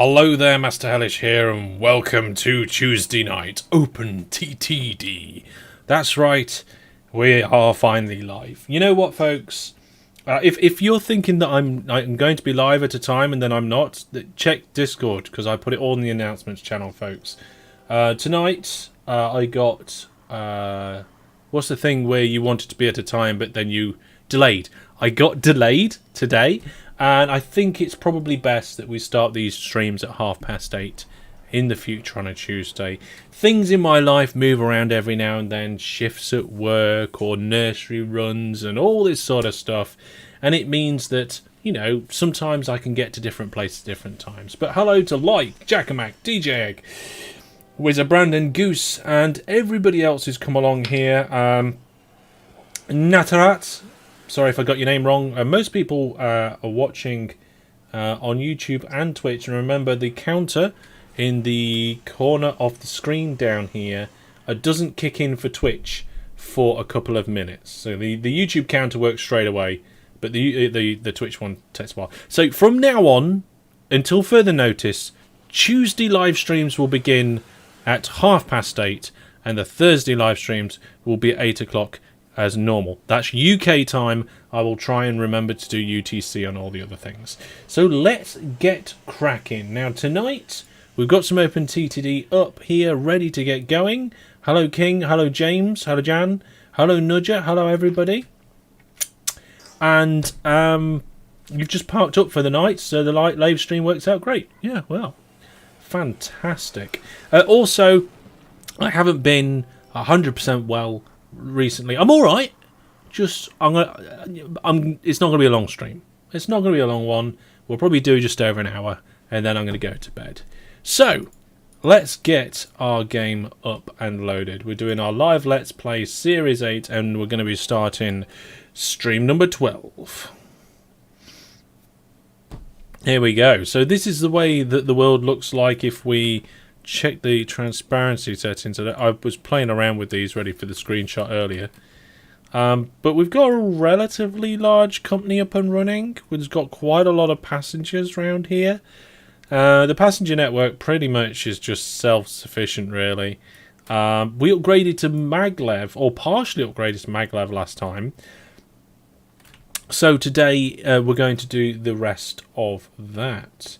Hello there, Master Hellish here, and welcome to Tuesday night OpenTTD. That's right, we are finally live. You know what, folks? If you're thinking that I'm going to be live at a time and then I'm not, check Discord because I put it all in the announcements channel, folks. Tonight I got what's the thing where you wanted to be at a time but then you delayed? I got delayed today. And I think it's probably best that we start these streams at 8:30 in the future on a Tuesday. Things in my life move around every now and then, shifts at work or nursery runs and all this sort of stuff. And it means that, you know, sometimes I can get to different places at different times. But hello to Like, Jackamak, DJ Egg, Wizard Brandon, Goose, and everybody else who's come along here. Natarat. Sorry if I got your name wrong. Most people are watching on YouTube and Twitch. And remember, the counter in the corner of the screen down here doesn't kick in for Twitch for a couple of minutes. So the YouTube counter works straight away, but the Twitch one takes a while. So from now on, until further notice, Tuesday live streams will begin at 8:30, and the Thursday live streams will be at 8 o'clock. As normal. That's UK time. I will try and remember to do UTC on all the other things. So let's get cracking. Now tonight we've got some OpenTTD up here ready to get going. Hello King, hello James, hello Jan, hello Nudger, hello everybody. And you've just parked up for the night, so the live stream works out great. Yeah, well, fantastic. Also, I haven't been 100% well recently. I'm all right. It's not going to be a long stream. It's not going to be a long one. We'll probably do just over an hour, and then I'm going to go to bed. So let's get our game up and loaded. We're doing our live Let's Play Series 8, and we're going to be starting stream number 12. Here we go. So this is the way that the world looks like if we check the transparency settings. I was playing around with these ready for the screenshot earlier. But we've got a relatively large company up and running. We've got quite a lot of passengers around here. The passenger network pretty much is just self-sufficient, really. We upgraded to maglev, or partially upgraded to maglev last time. So today we're going to do the rest of that.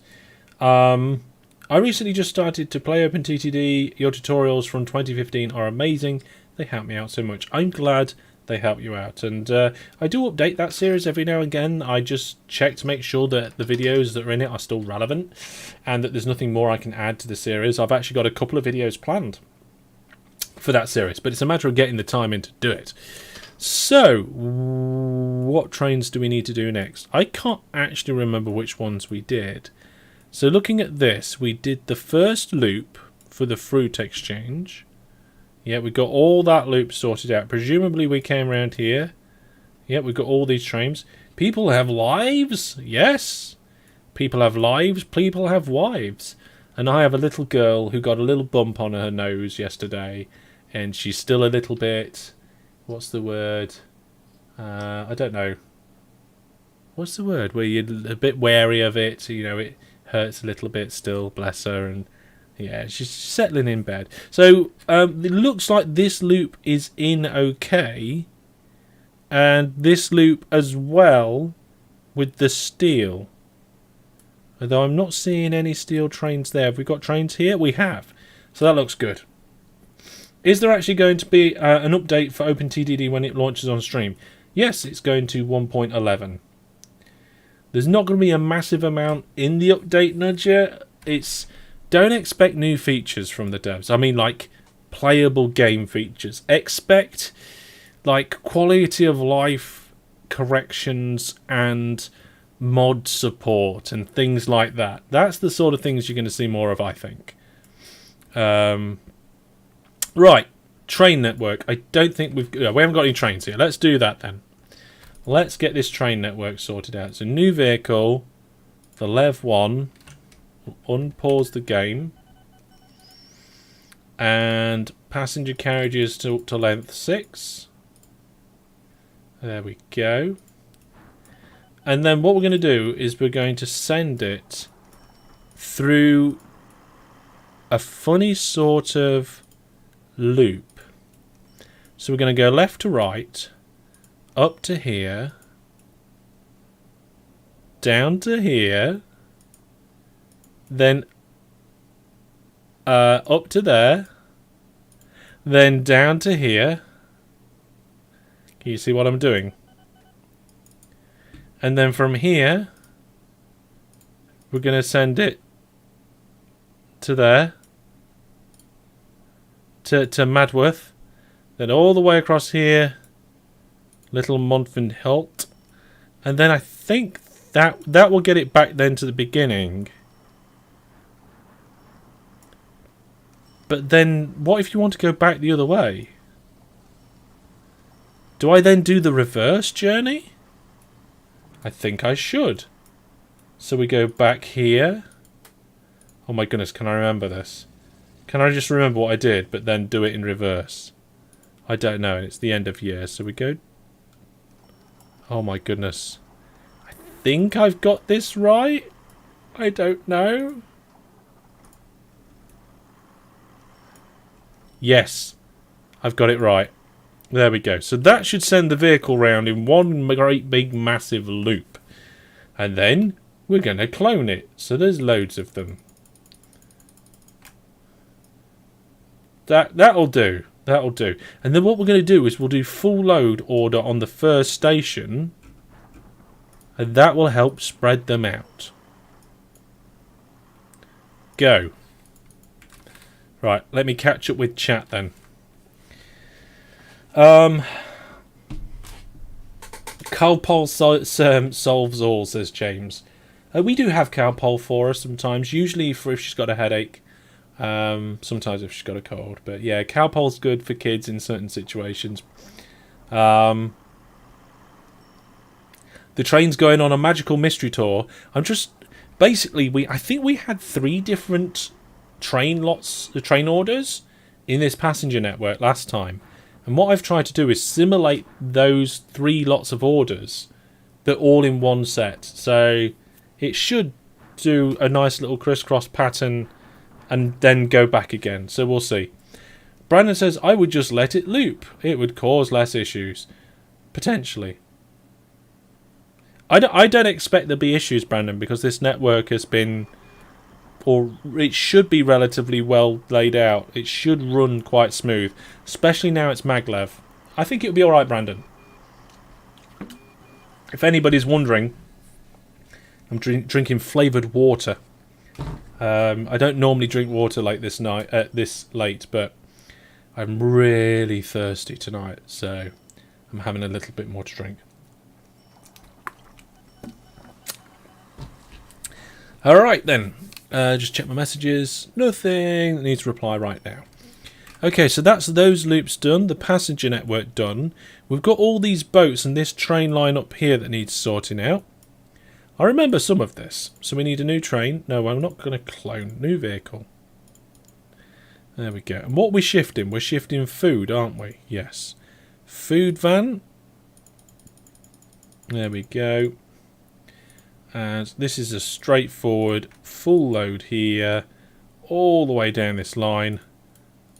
I recently just started to play OpenTTD. Your tutorials from 2015 are amazing. They help me out so much. I'm glad they help you out. And I do update that series every now and again. I just check to make sure that the videos that are in it are still relevant and that there's nothing more I can add to the series. I've actually got a couple of videos planned for that series, but it's a matter of getting the time in to do it. So, what trains do we need to do next? I can't actually remember which ones we did. So looking at this, we did the first loop for the fruit exchange. Yeah, we got all that loop sorted out. Presumably we came around here. Yeah, we've got all these trains. People have lives. Yes. People have lives. People have wives. And I have a little girl who got a little bump on her nose yesterday. And she's still a little bit... What's the word? I don't know. What's the word? Where you're a bit wary of it. You know, it hurts a little bit still, bless her, and yeah, she's settling in bed. So it looks like this loop is in okay, and this loop as well with the steel. Although I'm not seeing any steel trains there. Have we got trains here? We have. So that looks good. Is there actually going to be an update for OpenTTD when it launches on stream? Yes, it's going to 1.11. There's not going to be a massive amount in the update nudge yet. Don't expect new features from the devs. I mean, like, playable game features. Expect, like, quality of life corrections and mod support and things like that. That's the sort of things you're going to see more of, I think. Right, train network. I don't think we haven't got any trains here. Let's do that then. Let's get this train network sorted out. So new vehicle, the Lev 1. We'll unpause the game. And passenger carriages to length 6. There we go. And then what we're going to do is we're going to send it through a funny sort of loop. So we're going to go left to right, up to here, down to here, then up to there, then down to here. Can you see what I'm doing? And then from here, we're going to send it to there, to Madworth, then all the way across here, Little Montford Hilt, and then I think that will get it back then to the beginning. But then, what if you want to go back the other way? Do I then do the reverse journey? I think I should. So we go back here. Oh my goodness, can I remember this? Can I just remember what I did, but then do it in reverse? I don't know, and it's the end of year, so we go... Oh my goodness. I think I've got this right. I don't know. Yes, I've got it right. There we go. So that should send the vehicle round in one great big massive loop. And then we're going to clone it. So there's loads of them. That'll do. That'll do. And then what we're going to do is we'll do full load order on the first station. And that will help spread them out. Go. Right, let me catch up with chat then. Calpol solves all, says James. We do have Calpol for her sometimes, usually for if she's got a headache. Sometimes if she's got a cold. But yeah, Calpol's good for kids in certain situations. The train's going on a magical mystery tour. I'm just... Basically, I think we had 3 different train orders in this passenger network last time. And what I've tried to do is simulate those 3 lots of orders. They're all in one set. So it should do a nice little crisscross pattern and then go back again. So we'll see. Brandon says, I would just let it loop. It would cause less issues. Potentially. I don't expect there'll be issues, Brandon, because this network has been... Or it should be relatively well laid out. It should run quite smooth. Especially now it's maglev. I think it'll be alright, Brandon. If anybody's wondering, I'm drinking flavoured water. I don't normally drink water like this late, but I'm really thirsty tonight, so I'm having a little bit more to drink. Alright then, just check my messages. Nothing that needs to reply right now. Okay, so that's those loops done, the passenger network done. We've got all these boats and this train line up here that needs sorting out. I remember some of this. So we need a new train. No, I'm not going to clone. New vehicle. There we go. And what are we shifting? We're shifting food, aren't we? Yes. Food van. There we go. And this is a straightforward full load here. All the way down this line.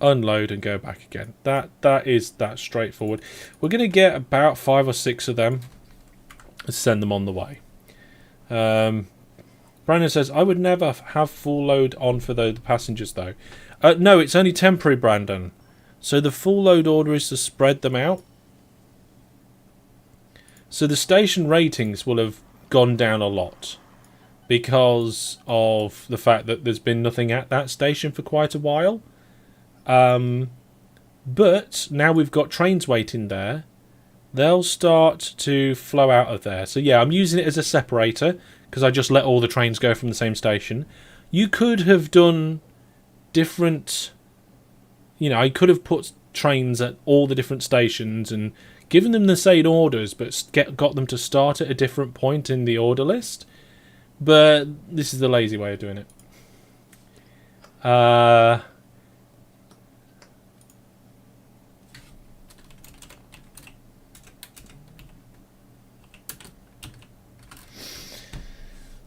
Unload and go back again. That is that straightforward. We're going to get about 5 or 6 of them. And send them on the way. Brandon says, I would never have full load on for the passengers though. No, it's only temporary, Brandon. So the full load order is to spread them out. So the station ratings will have gone down a lot because of the fact that there's been nothing at that station for quite a while. But now we've got trains waiting there. They'll start to flow out of there. So yeah, I'm using it as a separator because I just let all the trains go from the same station. You could have done different... You know, I could have put trains at all the different stations and given them the same orders, but got them to start at a different point in the order list. But this is the lazy way of doing it.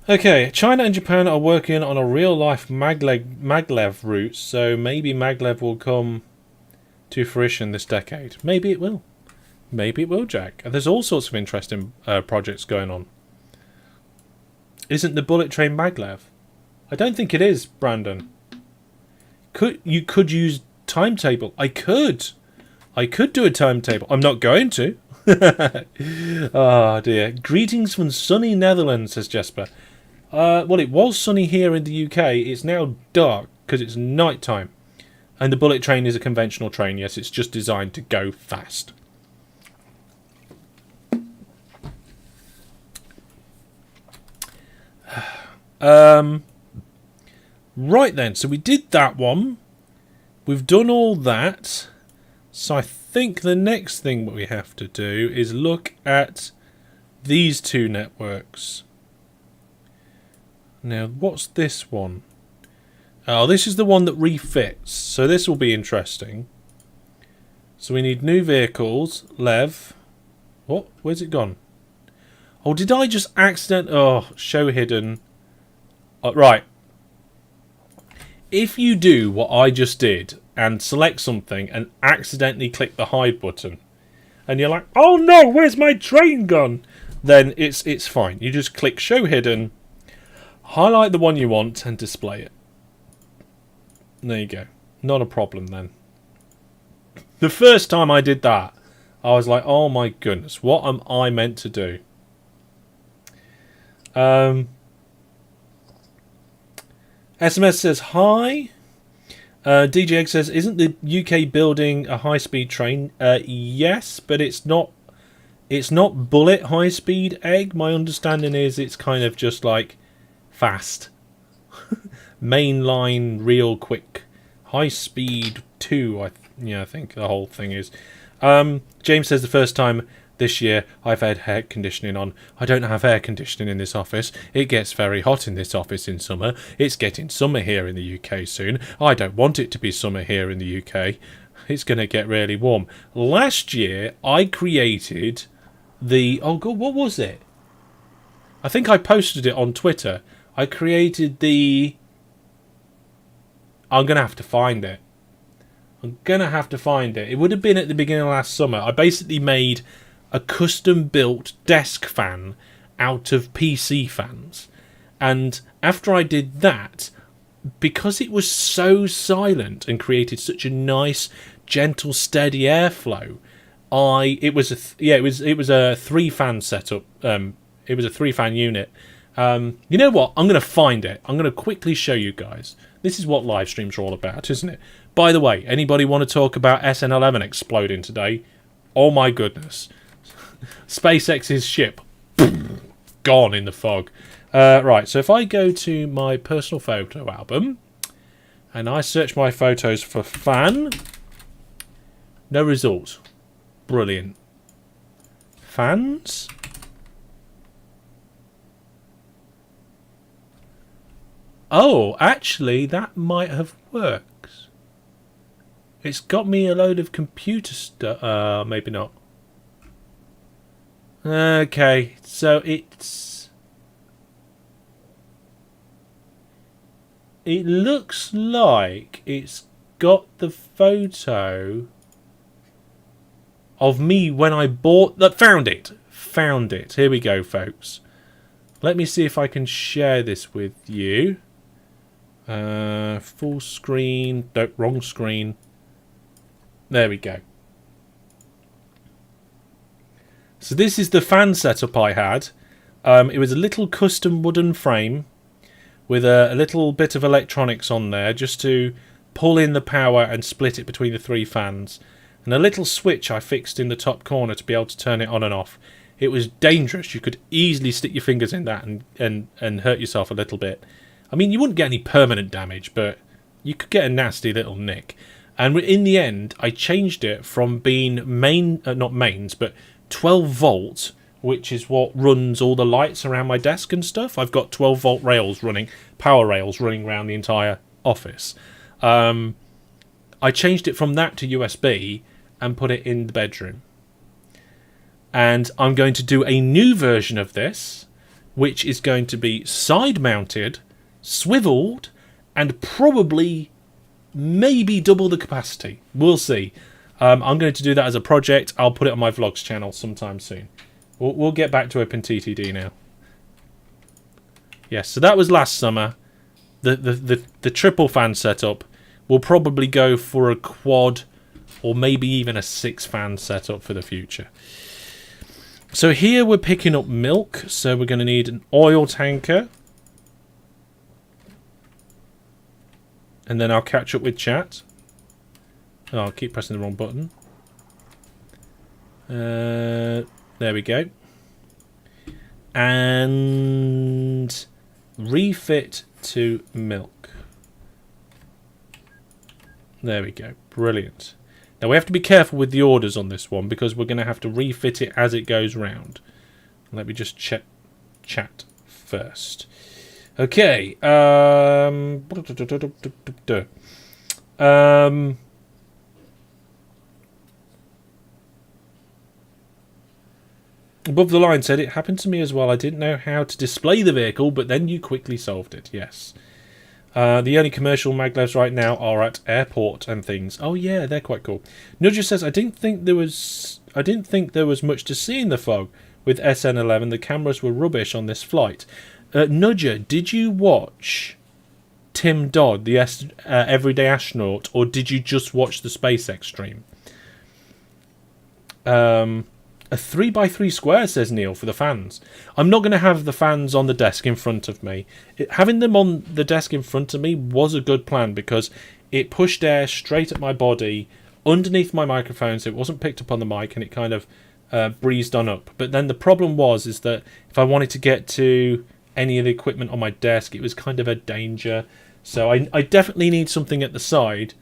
Okay, China and Japan are working on a real-life maglev route, so maybe maglev will come to fruition this decade. Maybe it will. Maybe it will, Jack. There's all sorts of interesting projects going on. Isn't the bullet train maglev? I don't think it is, Brandon. You could use timetable. I could do a timetable. I'm not going to. Oh dear. Greetings from sunny Netherlands, says Jesper. Well, it was sunny here in the UK. It's now dark because it's night time. And the bullet train is a conventional train. Yes, it's just designed to go fast. Right then, so we did that one. We've done all that. So I think the next thing that we have to do is look at these two networks. Now, what's this one? Oh, this is the one that refits. So this will be interesting. So we need new vehicles. Lev. What? Where's it gone? Oh, did I just accident... Oh, show hidden. Right. If you do what I just did and select something and accidentally click the hide button and you're like, oh no, where's my train gone? Then it's fine. You just click show hidden, highlight the one you want and display it. There you go. Not a problem then. The first time I did that, I was like, oh my goodness, what am I meant to do? SMS says hi. DJ Egg says, isn't the UK building a high-speed train? Yes, but it's not bullet high-speed, Egg. My understanding is it's kind of just like fast. Mainline, real quick. High-speed 2, I think the whole thing is. James says the first time this year I've had air conditioning on. I don't have air conditioning in this office. It gets very hot in this office in summer. It's getting summer here in the UK soon. I don't want it to be summer here in the UK. It's going to get really warm. Last year I created the... Oh god, what was it? I think I posted it on Twitter. I created the... I'm going to have to find it. It would have been at the beginning of last summer. I basically made a custom-built desk fan out of PC fans. And after I did that, because it was so silent and created such a nice, gentle, steady airflow, it was a 3-fan setup. It was a 3-fan unit. You know what? I'm going to find it. I'm going to quickly show you guys. This is what live streams are all about, isn't it? By the way, anybody want to talk about SN11 exploding today? Oh my goodness. SpaceX's ship gone in the fog. Right, so if I go to my personal photo album and I search my photos for fan, no result. Brilliant. Fans? Oh, actually, that might have worked. It's got me a load of computer stuff. Maybe not. Okay, so it looks like it's got the photo of me when I bought... Found it. Here we go, folks. Let me see if I can share this with you. Full screen. No, wrong screen. There we go. So this is the fan setup I had. It was a little custom wooden frame with a little bit of electronics on there just to pull in the power and split it between the 3 fans. And a little switch I fixed in the top corner to be able to turn it on and off. It was dangerous. You could easily stick your fingers in that and hurt yourself a little bit. I mean, you wouldn't get any permanent damage, but you could get a nasty little nick. And in the end, I changed it from being not mains, but 12 volt, which is what runs all the lights around my desk and stuff. I've got 12 volt power rails running around the entire office. I changed it from that to USB and put it in the bedroom. And I'm going to do a new version of this which is going to be side mounted, swiveled, and probably maybe double the capacity. We'll see. I'm going to do that as a project. I'll put it on my vlogs channel sometime soon. We'll get back to OpenTTD now. Yes, so that was last summer. The triple fan setup. We'll probably go for a quad or maybe even a 6-fan setup for the future. So here we're picking up milk. So we're going to need an oil tanker. And then I'll catch up with chat. Oh, I'll keep pressing the wrong button. There we go. And refit to milk. There we go. Brilliant. Now we have to be careful with the orders on this one because we're going to have to refit it as it goes round. Let me just check chat first. Okay. Above the line said, it happened to me as well. I didn't know how to display the vehicle, but then you quickly solved it. Yes. The only commercial maglevs right now are at airport and things. Oh yeah, they're quite cool. Nudger says, I didn't think there was much to see in the fog with SN11. The cameras were rubbish on this flight. Nudger, did you watch Tim Dodd, the Everyday Astronaut, or did you just watch the SpaceX stream? A 3x3 square, says Neil, for the fans. I'm not going to have the fans on the desk in front of me. Having them on the desk in front of me was a good plan because it pushed air straight at my body underneath my microphone, so it wasn't picked up on the mic and it kind of breezed on up. But then the problem is that if I wanted to get to any of the equipment on my desk, it was kind of a danger. So I definitely need something at the side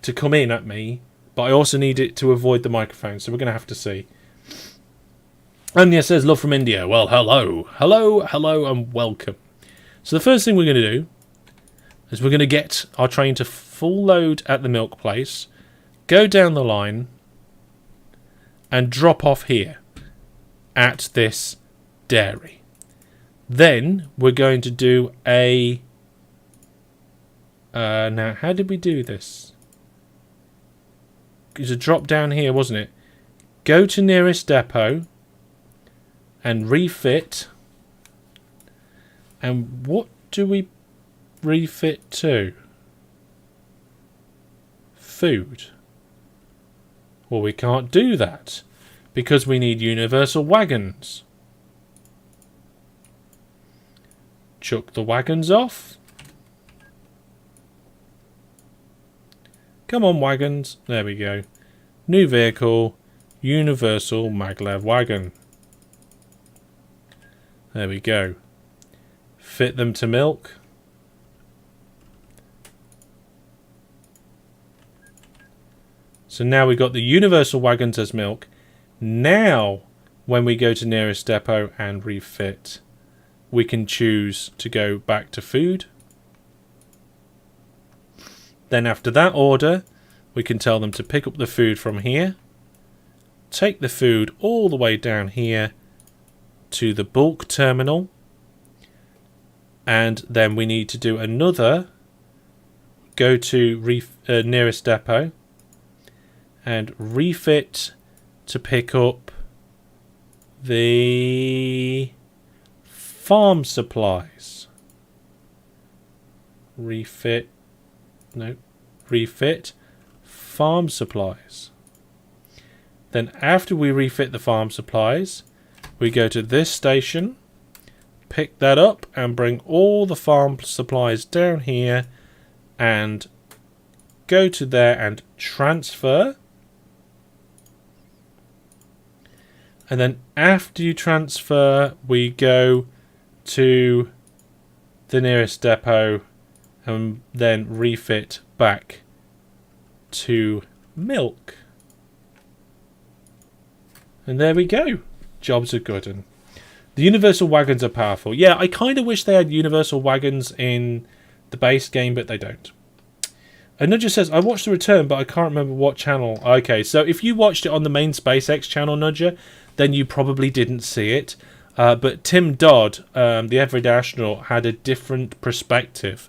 to come in at me, but I also need it to avoid the microphone, so we're going to have to see. Anya says, love from India. Well, hello. Hello, and welcome. So the first thing we're going to do is we're going to get our train to full load at the milk place, go down the line, and drop off here at this dairy. Then we're going to do a... now, how did we do this? It was a drop down here, wasn't it? Go to nearest depot and refit. And what do we refit to? Food. Well, we can't do that because we need universal wagons. Chuck the wagons off. Come on, wagons. There we go. New vehicle, universal maglev wagon. There we go. Fit them to milk. So now we've got the universal wagons as milk. Now, when we go to nearest depot and refit, we can choose to go back to food. Then after that order, we can tell them to pick up the food from here. Take the food all the way down here to the bulk terminal. And then we need to do another. Go to nearest depot. And refit to pick up the farm supplies. Refit farm supplies. Then after we refit the farm supplies, we go to this station, pick that up and bring all the farm supplies down here and go to there and transfer. And then after you transfer, we go to the nearest depot and then refit back to milk. And there we go. Jobs are good. And the universal wagons are powerful. Yeah, I kind of wish they had universal wagons in the base game, but they don't. And Nudger says, I watched The Return, but I can't remember what channel. Okay, so if you watched it on the main SpaceX channel, Nudger, then you probably didn't see it. But Tim Dodd, the everyday astronaut, had a different perspective,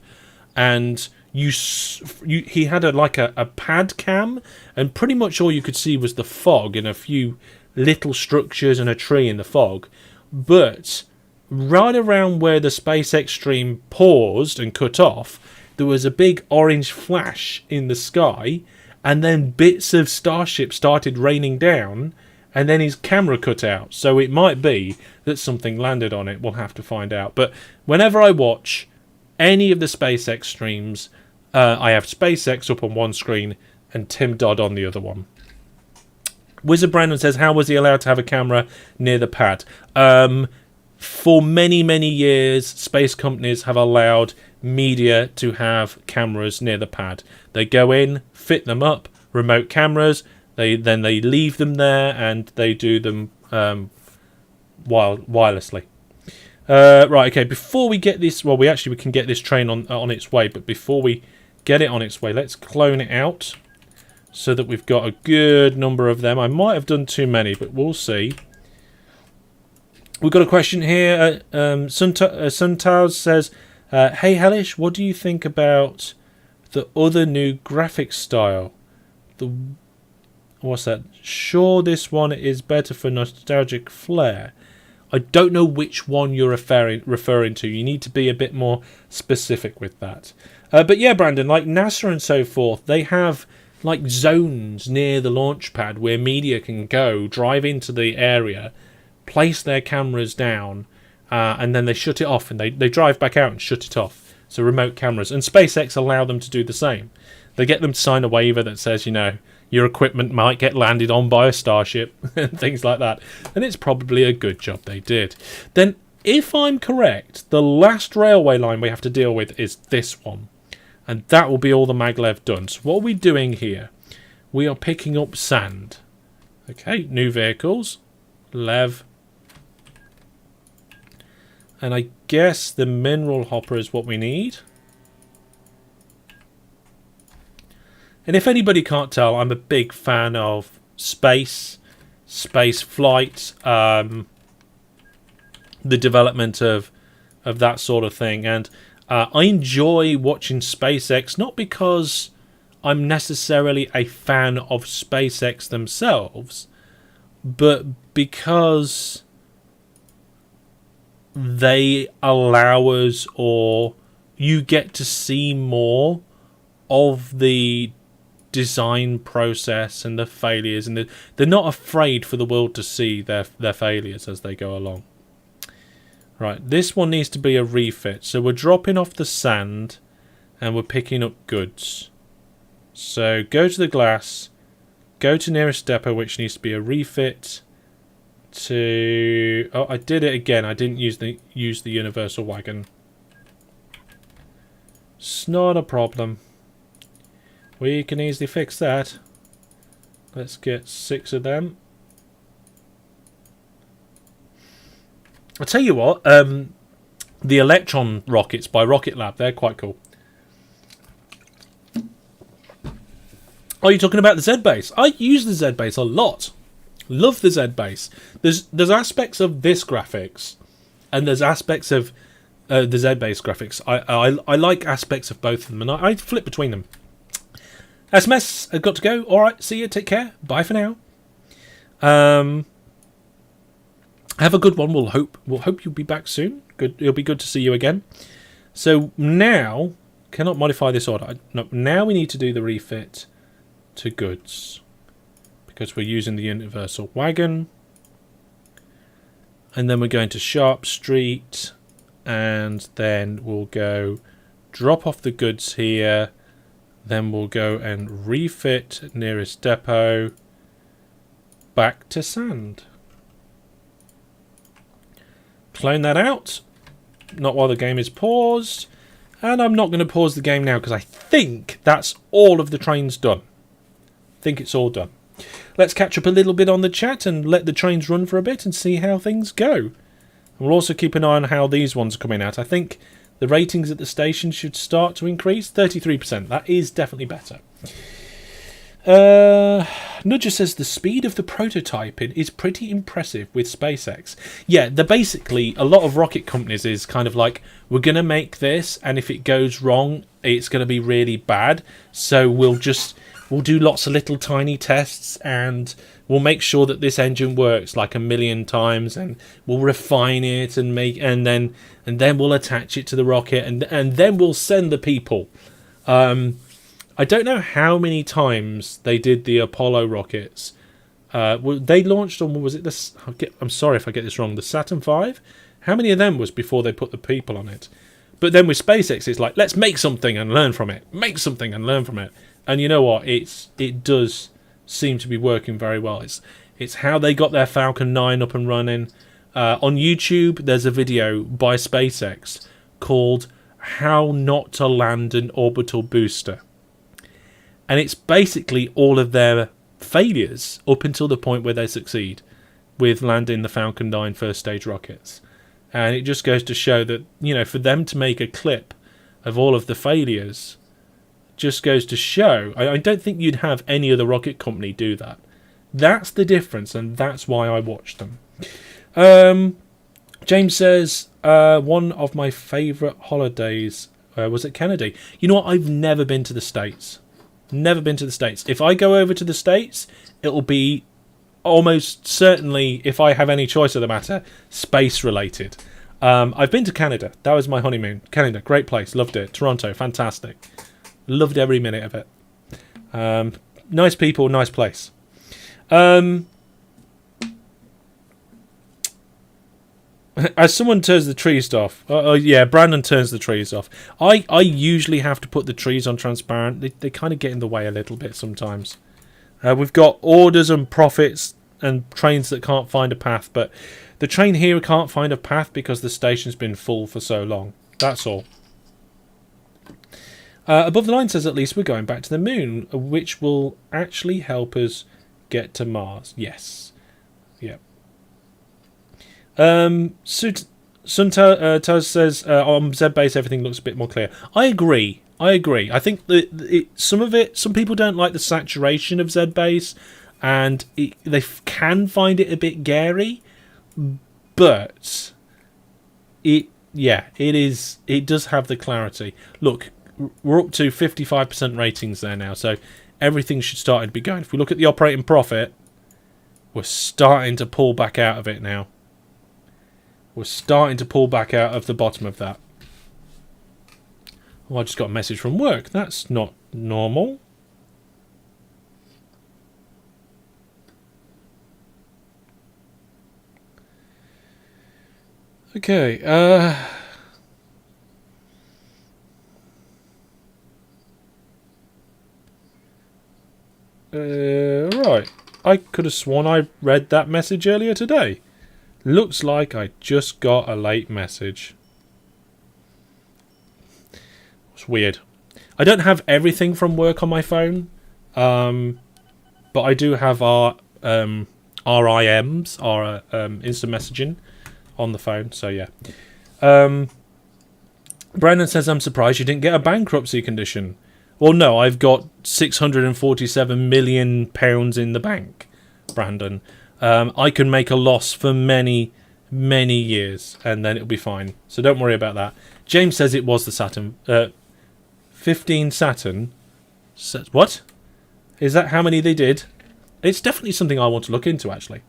and he had a pad cam, and pretty much all you could see was the fog and a few little structures and a tree in the fog. But right around where the SpaceX stream paused and cut off, there was a big orange flash in the sky, and then bits of Starship started raining down, and then his camera cut out. So it might be that something landed on it. We'll have to find out. But whenever I watch any of the SpaceX streams, I have SpaceX up on one screen and Tim Dodd on the other one. Wizard Brandon says, how was he allowed to have a camera near the pad? For many, many years, space companies have allowed media to have cameras near the pad. They go in, fit them up, remote cameras, then they leave them there, and they do them wirelessly. Right, okay, before we get this... Well, we can get this train on its way, but before we get it on its way, let's clone it out so that we've got a good number of them. I might have done too many, but we'll see. We've got a question here. Suntaz says, hey, Hellish, what do you think about the other new graphics style? What's that? Sure, this one is better for nostalgic flair. I don't know which one you're referring to. You need to be a bit more specific with that. But yeah, Brandon, like NASA and so forth, they have like zones near the launch pad where media can go, drive into the area, place their cameras down, and then they shut it off, and they drive back out and shut it off. So remote cameras. And SpaceX allow them to do the same. They get them to sign a waiver that says, your equipment might get landed on by a Starship and things like that. And it's probably a good job they did. Then, if I'm correct, the last railway line we have to deal with is this one. And that will be all the maglev done. So what are we doing here? We are picking up sand. Okay, new vehicles. Lev. And I guess the mineral hopper is what we need. And if anybody can't tell, I'm a big fan of space flight, the development of that sort of thing. And I enjoy watching SpaceX, not because I'm necessarily a fan of SpaceX themselves, but because they allow us, or you get to see more of the design process and the failures, and they're not afraid for the world to see their failures as they go along. Right, this one needs to be a refit. So we're dropping off the sand and we're picking up goods. So go to the glass, go to nearest depot, which needs to be a refit to... Oh, I did it again. I didn't use the universal wagon. It's not a problem. We can easily fix that. Let's get 6 of them. I'll tell you what, the Electron rockets by Rocket Lab, they're quite cool. Oh, you're talking about the Z-Base. I use the Z-Base a lot. Love the Z-Base. There's aspects of this graphics, and there's aspects of the Z-Base graphics. I like aspects of both of them, and I flip between them. SMS, I've got to go. All right, see you. Take care. Bye for now. Have a good one. We'll hope you'll be back soon. Good. It'll be good to see you again. So now, cannot modify this order. No, now we need to do the refit to goods because we're using the universal wagon, and then we're going to Sharp Street, and then we'll go drop off the goods here. Then we'll go and refit nearest depot back to sand. Clone that out. Not while the game is paused. And I'm not going to pause the game now because I think that's all of the trains done. I think it's all done. Let's catch up a little bit on the chat and let the trains run for a bit and see how things go. And we'll also keep an eye on how these ones are coming out. I think the ratings at the station should start to increase. 33%. That is definitely better. Nudger says the speed of the prototyping is pretty impressive with SpaceX. Yeah, they're basically, a lot of rocket companies is kind of like, we're going to make this, and if it goes wrong, it's going to be really bad. So we'll do lots of little tiny tests, and we'll make sure that this engine works like a million times, and we'll refine it and then we'll attach it to the rocket, and then we'll send the people. I don't know how many times they did the Apollo rockets. They launched on, was it I'm sorry if I get this wrong, the Saturn V? How many of them was before they put the people on it? But then with SpaceX, it's like, let's make something and learn from it. Make something and learn from it. And you know what? It does seem to be working very well. It's how they got their Falcon 9 up and running. On YouTube, there's a video by SpaceX called How Not to Land an Orbital Booster. And it's basically all of their failures up until the point where they succeed with landing the Falcon 9 first stage rockets. And it just goes to show that, you know, for them to make a clip of all of the failures just goes to show. I don't think you'd have any other rocket company do that. That's the difference, and that's why I watched them. James says, one of my favourite holidays was at Kennedy. You know what? I've never been to the States. Never been to the States. If I go over to the States, it'll be almost certainly, if I have any choice of the matter, space related. I've been to Canada. That was my honeymoon. Canada, great place. Loved it. Toronto, fantastic. Loved every minute of it. Nice people, nice place. As someone turns the trees off. Yeah, Brandon turns the trees off. I usually have to put the trees on transparent. They kind of get in the way a little bit sometimes. We've got orders and profits and trains that can't find a path. But the train here can't find a path because the station's been full for so long. That's all. Above the Line says at least we're going back to the moon, which will actually help us get to Mars. Yes. Yep. Suntaz says on Z-Base everything looks a bit more clear. I agree. I think that some people don't like the saturation of Z-Base, and they can find it a bit gary, but it does have the clarity. Look, we're up to 55% ratings there now, so everything should start to be going. If we look at the operating profit, we're starting to pull back out of it now. We're starting to pull back out of the bottom of that. Oh, I just got a message from work. That's not normal. Okay. Right. I could have sworn I read that message earlier today. Looks like I just got a late message. It's weird. I don't have everything from work on my phone, but I do have our RIMs, our instant messaging, on the phone. So yeah. Brandon says, I'm surprised you didn't get a bankruptcy condition. Well, no, I've got £647 million in the bank, Brandon. I can make a loss for many, many years, and then it'll be fine. So don't worry about that. James says it was the Saturn. 15 Saturn. What? Is that how many they did? It's definitely something I want to look into, actually.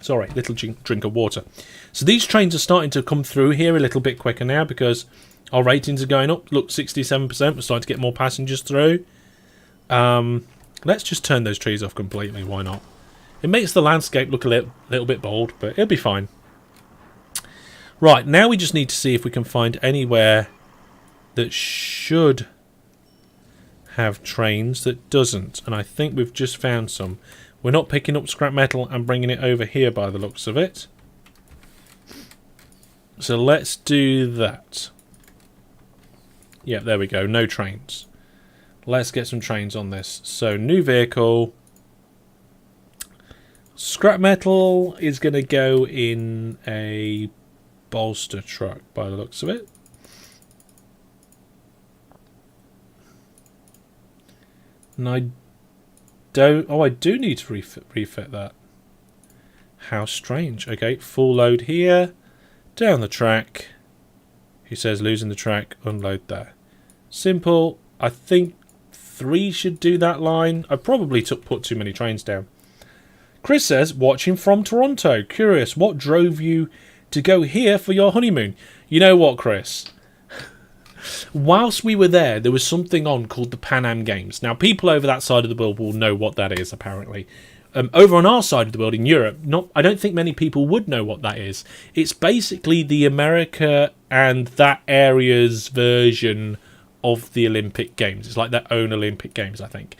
Sorry, little drink of water. So these trains are starting to come through here a little bit quicker now because our ratings are going up. Look, 67%. We're starting to get more passengers through. Let's just turn those trees off completely. Why not? It makes the landscape look a little bit bold, but it'll be fine. Right, now we just need to see if we can find anywhere that should have trains that doesn't. And I think we've just found some. We're not picking up scrap metal and bringing it over here by the looks of it. So let's do that. Yeah, there we go. No trains. Let's get some trains on this. So, new vehicle. Scrap metal is going to go in a bolster truck by the looks of it. And I don't... Oh, I do need to refit that. How strange. Okay, full load here. Down the track. He says losing the track. Unload there. Simple. I think 3 should do that line. I probably put too many trains down. Chris says, watching from Toronto. Curious, what drove you to go here for your honeymoon? You know what, Chris? Whilst we were there was something on called the Pan Am Games. Now, people over that side of the world will know what that is, apparently. Over on our side of the world in Europe, I don't think many people would know what that is. It's basically the America and that area's version of the Olympic Games. It's like their own Olympic Games, I think.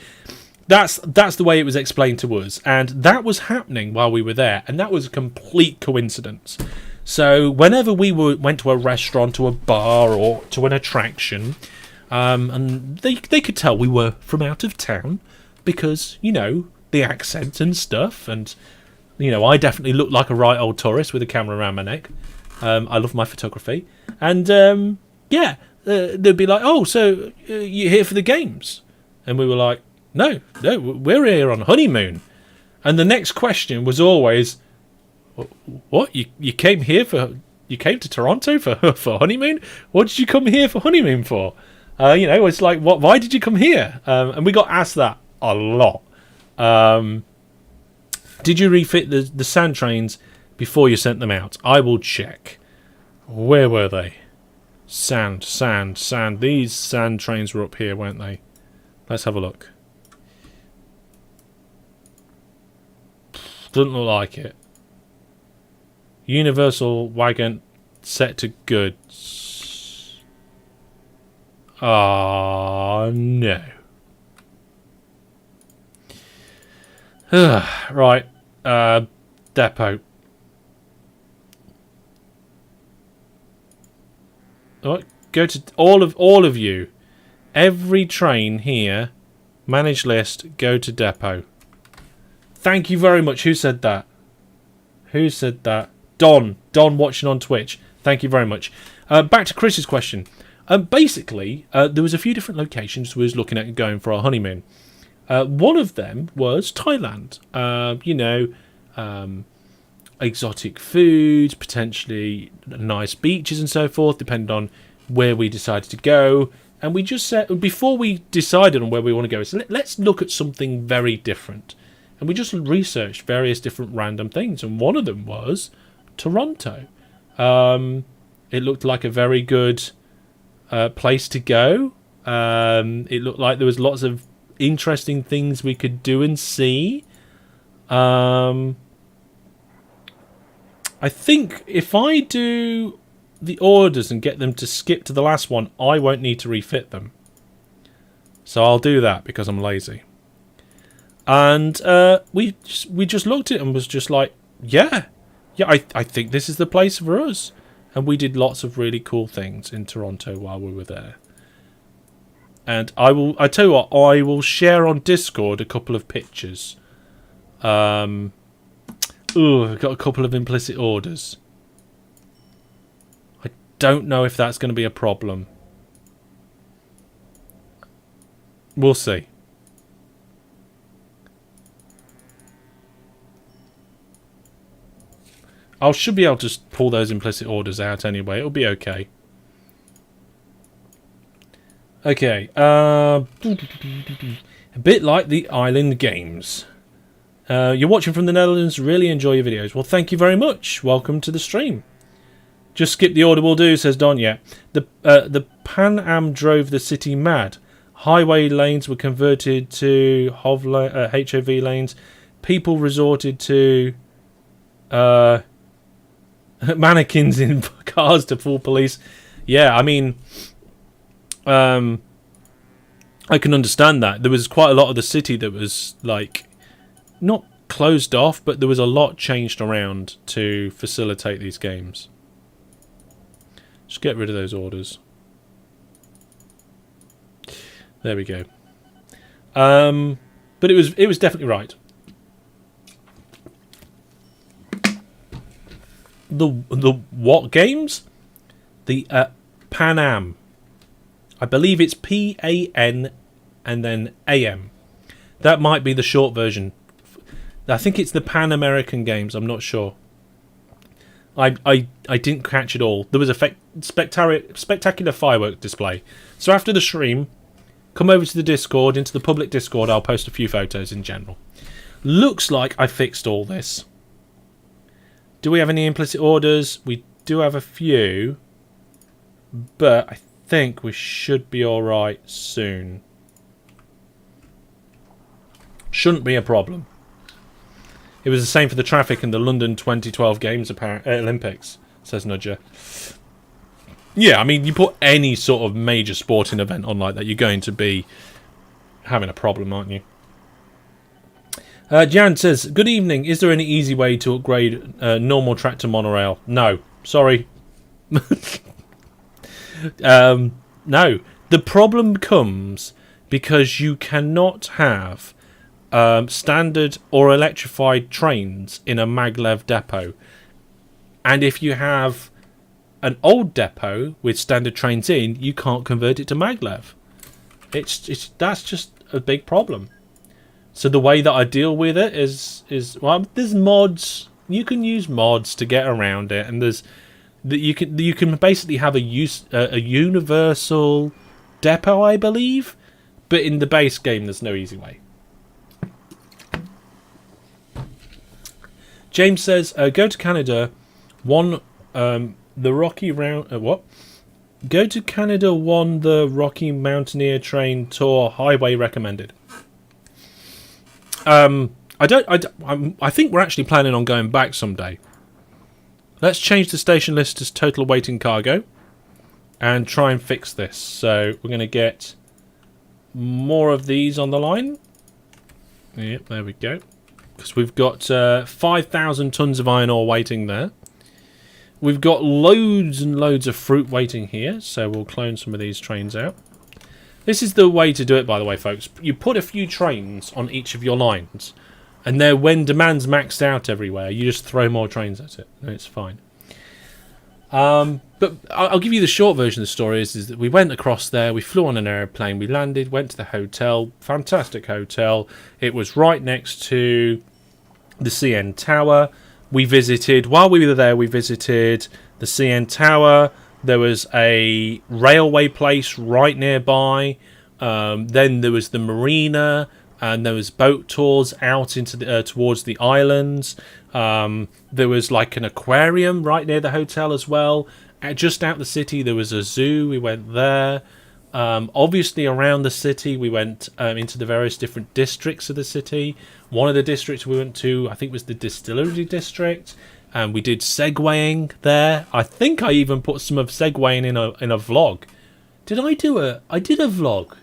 That's the way it was explained to us, and that was happening while we were there, and that was a complete coincidence. So whenever we went to a restaurant, to a bar, or to an attraction, and they could tell we were from out of town because, you know, the accent and stuff, and, you know, I definitely looked like a right old tourist with a camera around my neck. I love my photography, and they'd be like, "Oh, so you're here for the games?" And we were like, No, we're here on honeymoon. And the next question was always, what? You came here for... You came to Toronto for honeymoon? What did you come here for honeymoon for? You know, it's like, what? Why did you come here? And we got asked that a lot. Did you refit the sand trains before you sent them out? I will check. Where were they? Sand. These sand trains were up here, weren't they? Let's have a look. Doesn't look like it. Universal wagon set to goods. Ah, no. Right. Depot. Oh, go to all of you. Every train here. Manage list. Go to depot. Thank you very much. Who said that? Who said that? Don watching on Twitch. Thank you very much. Back to Chris's question. Basically, there was a few different locations we was looking at going for our honeymoon. One of them was Thailand. Exotic foods, potentially nice beaches and so forth, depending on where we decided to go. And we just said, before we decided on where we want to go, so let's look at something very different. And we just researched various different random things, and one of them was Toronto. It looked like a very good place to go. It looked like there was lots of interesting things we could do and see. I think if I do the orders and get them to skip to the last one, I won't need to refit them. So I'll do that because I'm lazy. And we just looked at it and was just like, yeah, I think this is the place for us. And we did lots of really cool things in Toronto while we were there. And I tell you what, I will share on Discord a couple of pictures. I've got a couple of implicit orders. I don't know if that's going to be a problem. We'll see. I should be able to just pull those implicit orders out anyway. It'll be okay. Okay. A bit like the Island Games. You're watching from the Netherlands. Really enjoy your videos. Well, thank you very much. Welcome to the stream. Just skip the order will do, says Don. Yeah. The Pan Am drove the city mad. Highway lanes were converted to HOV lanes. People resorted to... mannequins in cars to fool police. Yeah, I mean, I can understand that. There was quite a lot of the city that was, like, not closed off, but there was a lot changed around to facilitate these games. Just get rid of those orders. There we go. But it was definitely right. The what games? The Pan Am. I believe it's PAN and then AM. That might be the short version. I think it's the Pan American Games. I'm not sure. I didn't catch it all. There was a spectacular firework display. So after the stream, come over to the Discord, into the public Discord. I'll post a few photos in general. Looks like I fixed all this. Do we have any implicit orders? We do have a few, but I think we should be alright soon. Shouldn't be a problem. It was the same for the traffic in the London 2012 Games Olympics, says Nudger. Yeah, I mean, you put any sort of major sporting event on like that, you're going to be having a problem, aren't you? Jan says, good evening. Is there any easy way to upgrade normal track to monorail? No. Sorry. No. The problem comes because you cannot have standard or electrified trains in a maglev depot. And if you have an old depot with standard trains in, you can't convert it to maglev. That's just a big problem. So the way that I deal with it is well, there's mods. You can use mods to get around it, and you can basically have a universal depot, I believe, but in the base game there's no easy way. James says, go to Canada, the Rocky Round. What? Go to Canada, the Rocky Mountaineer Train Tour Highway recommended. I think we're actually planning on going back someday. Let's change the station list to total waiting cargo and try and fix this. So we're going to get more of these on the line. Yep, there we go. Because we've got 5,000 tons of iron ore waiting there. We've got loads and loads of fruit waiting here, so we'll clone some of these trains out. This is the way to do it, by the way, folks. You put a few trains on each of your lines, and then when demand's maxed out everywhere, you just throw more trains at it, and it's fine. But I'll give you the short version of the story is that we went across there, we flew on an airplane, we landed, went to the hotel, fantastic hotel. It was right next to the CN Tower. While we were there, we visited the CN Tower. There was a railway place right nearby. Then there was the marina, and there was boat tours out into the, towards the islands. There was like an aquarium right near the hotel as well. Just out the city, there was a zoo. We went there. Obviously, around the city, we went into the various different districts of the city. One of the districts we went to, I think, was the distillery district. And we did segwaying there. I think I even put some of segwaying in a vlog. I did a vlog.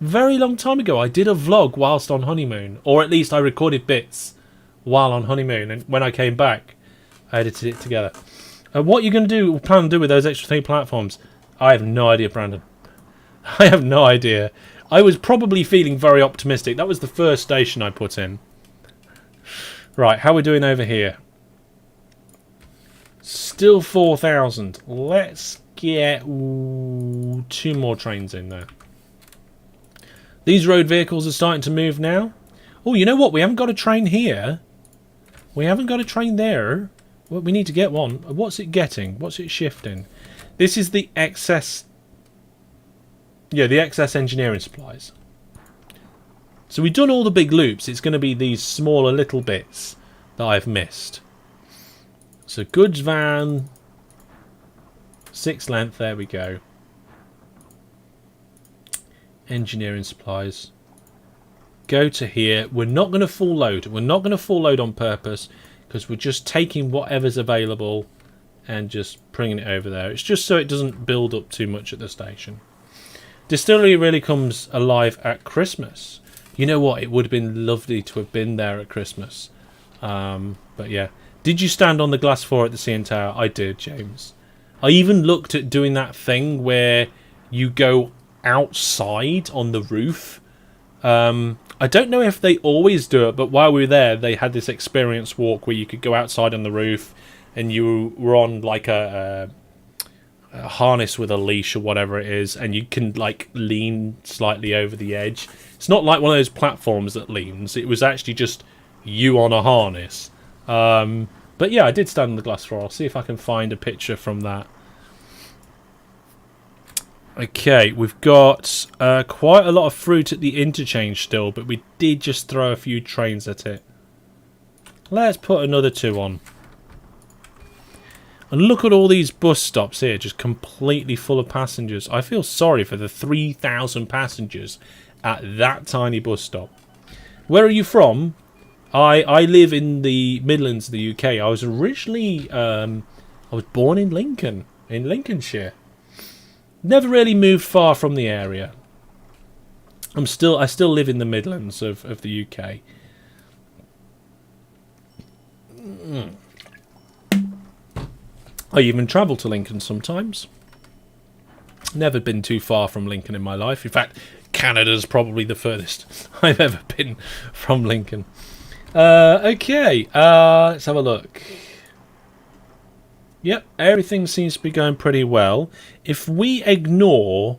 Very long time ago, I did a vlog whilst on honeymoon. Or at least I recorded bits while on honeymoon. And when I came back, I edited it together. What you're going to plan to do with those extra 3 platforms? I have no idea, Brandon. I have no idea. I was probably feeling very optimistic. That was the first station I put in. Right, how are we doing over here? Still 4,000. Let's get 2 more trains in there. These road vehicles are starting to move now. Oh, you know what? We haven't got a train here. We haven't got a train there. Well, we need to get one. What's it getting? What's it shifting? This is the excess... Yeah, the excess engineering supplies. So we've done all the big loops. It's going to be these smaller little bits that I've missed. So goods van, 6 length, there we go. Engineering supplies. Go to here. We're not going to full load. We're not going to full load on purpose because we're just taking whatever's available and just bringing it over there. It's just so it doesn't build up too much at the station. Distillery really comes alive at Christmas. You know what? It would have been lovely to have been there at Christmas. But yeah. Did you stand on the glass floor at the CN Tower? I did, James. I even looked at doing that thing where you go outside on the roof. I don't know if they always do it, but while we were there, they had this experience walk where you could go outside on the roof and you were on like a harness with a leash or whatever it is, and you can like lean slightly over the edge. It's not like one of those platforms that leans. It was actually just you on a harness. But yeah, I did stand on the glass floor. I'll see if I can find a picture from that. Okay, we've got quite a lot of fruit at the interchange still, but we did just throw a few trains at it. Let's put another 2 on. And look at all these bus stops here, just completely full of passengers. I feel sorry for the 3,000 passengers at that tiny bus stop. Where are you from? I live in the Midlands of the UK. I was originally, I was born in Lincoln, in Lincolnshire. Never really moved far from the area. I still live in the Midlands of the UK. I even travel to Lincoln sometimes. Never been too far from Lincoln in my life. In fact, Canada's probably the furthest I've ever been from Lincoln. Okay, let's have a look. Yep, everything seems to be going pretty well. If we ignore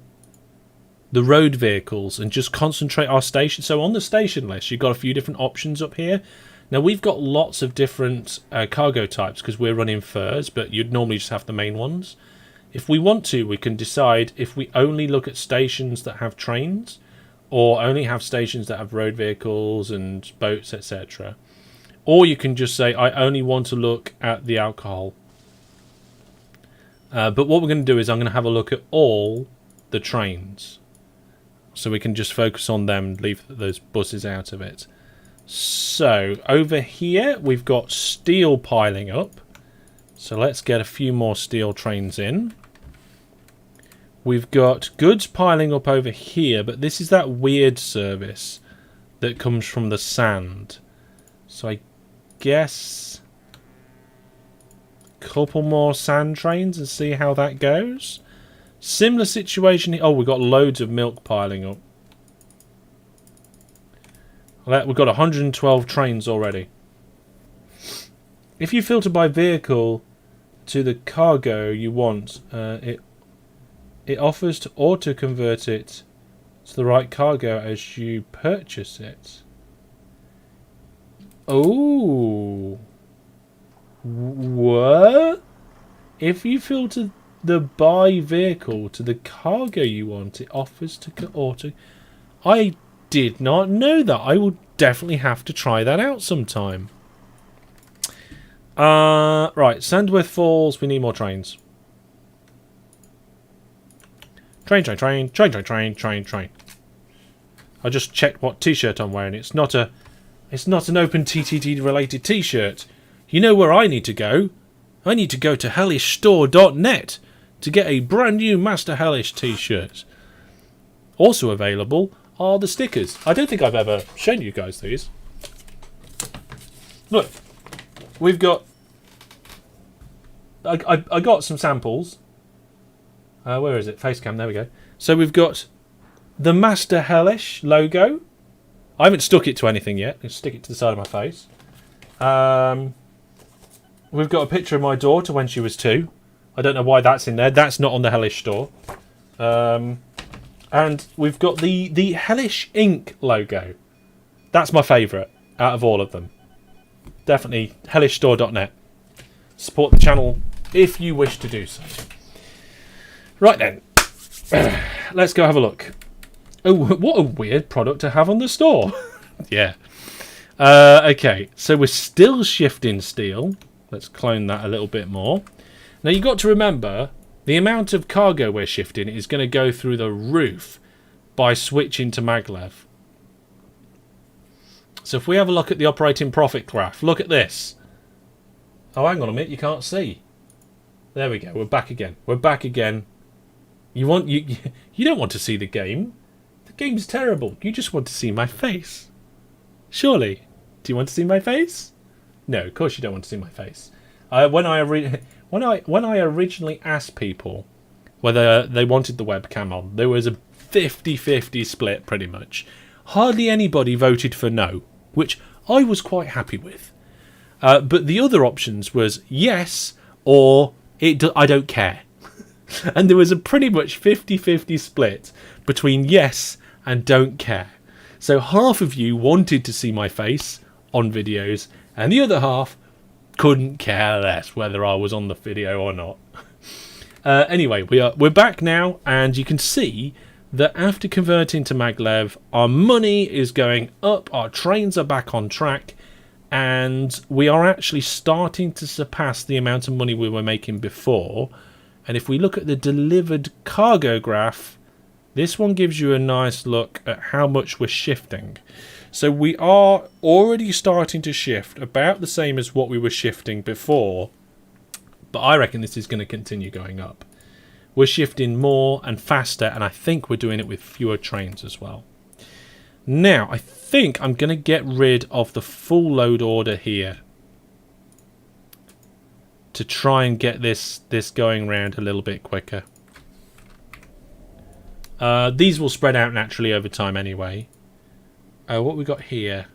the road vehicles and just concentrate our station. So on the station list, you've got a few different options up here. Now, we've got lots of different cargo types because we're running FIRS, but you'd normally just have the main ones. If we want to, we can decide if we only look at stations that have trains or only have stations that have road vehicles and boats, etc. Or you can just say, I only want to look at the alcohol. But what we're going to do is I'm going to have a look at all the trains. So we can just focus on them, leave those buses out of it. So, over here, we've got steel piling up. So let's get a few more steel trains in. We've got goods piling up over here, but this is that weird service that comes from the sand. So I guess a couple more sand trains and see how that goes. Similar situation here. Oh, we've got loads of milk piling up. We've got 112 trains already. If you filter by vehicle to the cargo you want, it offers to auto-convert it to the right cargo as you purchase it. Oh. What? If you filter the buy vehicle to the cargo you want, it offers to auto... I did not know that. I will definitely have to try that out sometime. Right, Sandworth Falls, we need more trains. Train. I just checked what t-shirt I'm wearing. It's not an OpenTTD related t-shirt. You know where I need to go? I need to go to hellishstore.net to get a brand new Master Hellish t-shirt. Also available are the stickers. I don't think I've ever shown you guys these. Look, we've got... I got some samples. Where is it? Facecam, there we go. So we've got the Master Hellish logo. I haven't stuck it to anything yet. I'll stick it to the side of my face. We've got a picture of my daughter when she was 2. I don't know why that's in there. That's not on the Hellish store. And we've got the Hellish Inc. logo. That's my favourite out of all of them. Definitely hellishstore.net. Support the channel if you wish to do so. Right then. Let's go have a look. Oh, what a weird product to have on the store. Yeah. Okay, so we're still shifting steel. Let's clone that a little bit more. Now, you've got to remember, the amount of cargo we're shifting is going to go through the roof by switching to maglev. So if we have a look at the operating profit graph, look at this. Oh, hang on a minute, you can't see. There we go, we're back again. We're back again. You don't want to see the game. The game's terrible. You just want to see my face. Surely. Do you want to see my face? No, of course you don't want to see my face. When I originally asked people whether they wanted the webcam on, there was a 50-50 split pretty much. Hardly anybody voted for no, which I was quite happy with. But the other options was yes or I don't care. And there was a pretty much 50-50 split between yes and don't care. So half of you wanted to see my face on videos, and the other half couldn't care less whether I was on the video or not. Anyway, we're back now, and you can see that after converting to maglev, our money is going up, our trains are back on track, and we are actually starting to surpass the amount of money we were making before. And if we look at the delivered cargo graph, this one gives you a nice look at how much we're shifting. So we are already starting to shift about the same as what we were shifting before, but I reckon this is going to continue going up. We're shifting more and faster, and I think we're doing it with fewer trains as well. Now, I think I'm going to get rid of the full load order here to try and get this going round a little bit quicker. These will spread out naturally over time anyway. What we got here?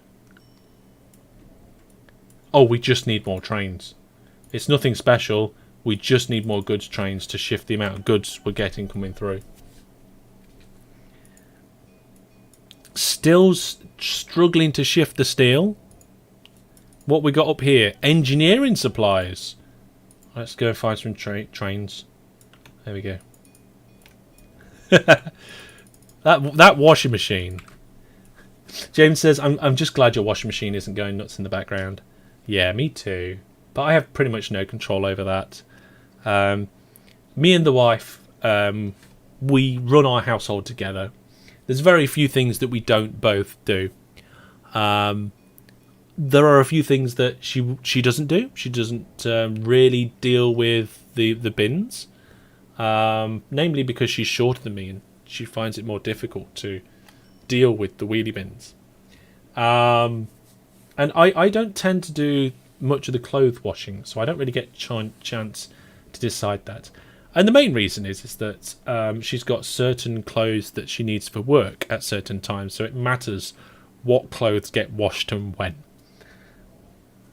Oh, we just need more trains. It's nothing special. We just need more goods trains to shift the amount of goods we're getting coming through. Still struggling to shift the steel. What we got up here? Engineering supplies. Let's go find some trains. There we go. that washing machine. James says, I'm just glad your washing machine isn't going nuts in the background. Yeah, me too. But I have pretty much no control over that. Me and the wife, we run our household together. There's very few things that we don't both do. There are a few things that she doesn't do. She doesn't really deal with the bins. Namely because she's shorter than me and she finds it more difficult to deal with the wheelie bins. And I don't tend to do much of the clothes washing, so I don't really get chance to decide that. And the main reason is that she's got certain clothes that she needs for work at certain times, so it matters what clothes get washed and when.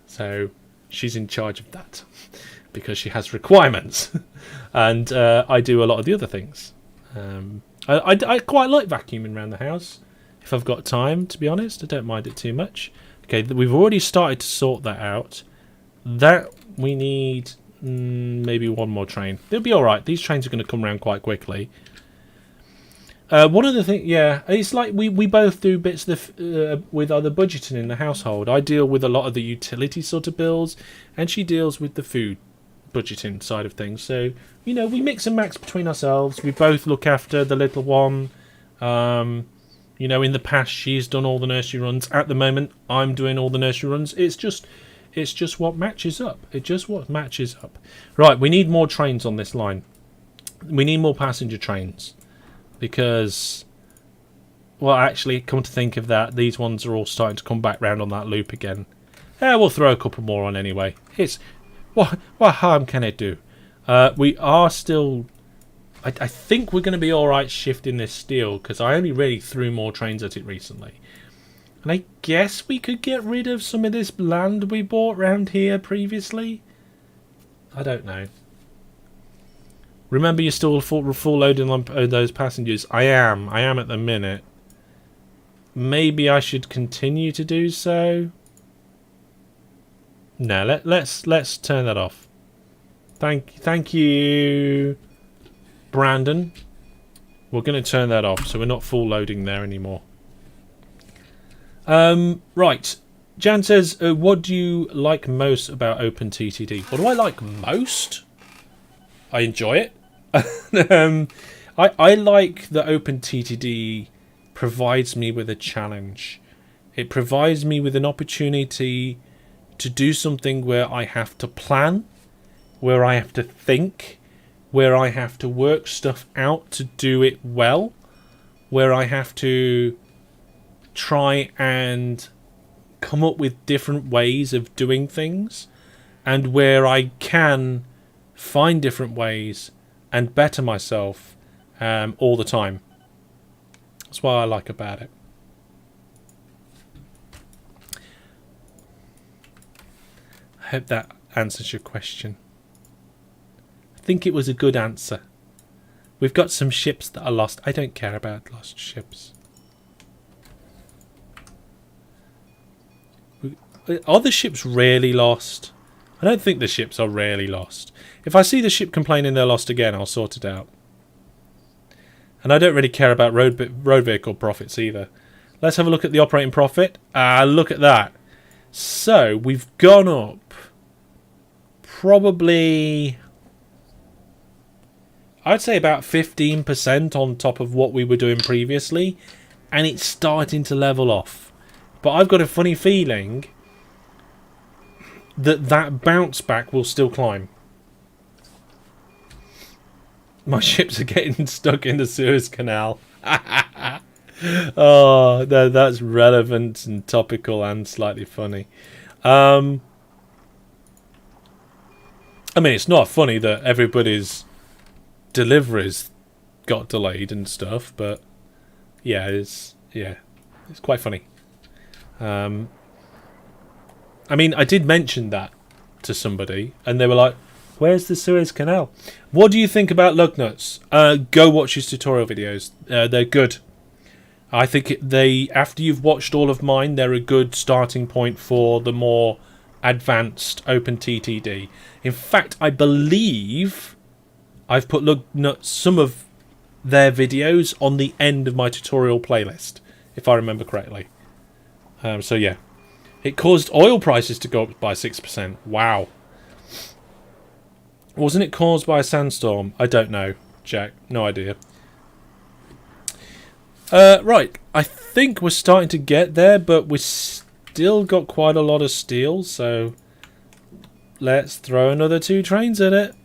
So she's in charge of that because she has requirements. And I do a lot of the other things. I quite like vacuuming around the house if I've got time, to be honest. I don't mind it too much. Okay, we've already started to sort that out. That we need maybe one more train. They'll be alright. These trains are going to come around quite quickly. One of the things, yeah, it's like we both do bits with other budgeting in the household. I deal with a lot of the utility sort of bills, and she deals with the food budgeting side of things. So, you know, we mix and match between ourselves. We both look after the little one. You know, in the past, she's done all the nursery runs. At the moment, I'm doing all the nursery runs. It's just what matches up. It's just what matches up. Right, we need more trains on this line. We need more passenger trains. Because, well, actually, come to think of that, these ones are all starting to come back round on that loop again. Yeah, we'll throw a couple more on anyway. What harm can it do? We are still... I think we're going to be alright shifting this steel, because I only really threw more trains at it recently. And I guess we could get rid of some of this land we bought round here previously? I don't know. Remember, you're still full loading on those passengers. I am at the minute. Maybe I should continue to do so. No, let's turn that off. Thank you, Brandon. We're going to turn that off, so we're not full loading there anymore. Right. Jan says, what do you like most about OpenTTD? What do I like most? I enjoy it. I like that OpenTTD provides me with a challenge. It provides me with an opportunity to do something where I have to plan, where I have to think, where I have to work stuff out to do it well, where I have to try and come up with different ways of doing things, and where I can find different ways and better myself all the time. That's what I like about it. I hope that answers your question. I think it was a good answer. We've got some ships that are lost. I don't care about lost ships. Are the ships really lost? I don't think the ships are really lost. If I see the ship complaining they're lost again, I'll sort it out. And I don't really care about road vehicle profits either. Let's have a look at the operating profit. Look at that. So, we've gone up probably, I'd say about 15% on top of what we were doing previously. And it's starting to level off. But I've got a funny feeling that bounce back will still climb. My ships are getting stuck in the Suez Canal. Oh, that's relevant and topical and slightly funny. I mean, it's not funny that everybody's deliveries got delayed and stuff, but yeah, it's quite funny. I mean, I did mention that to somebody, and they were like, "Where's the Suez Canal?" What do you think about lug nuts? Go watch his tutorial videos. They're good. I think after you've watched all of mine, they're a good starting point for the more advanced OpenTTD. In fact, I believe I've put lug nuts, some of their videos on the end of my tutorial playlist, if I remember correctly. So yeah, it caused oil prices to go up by 6%. Wow. Wasn't it caused by a sandstorm? I don't know, Jack. No idea. Right. I think we're starting to get there, but we've still got quite a lot of steel, so let's throw another 2 trains at it.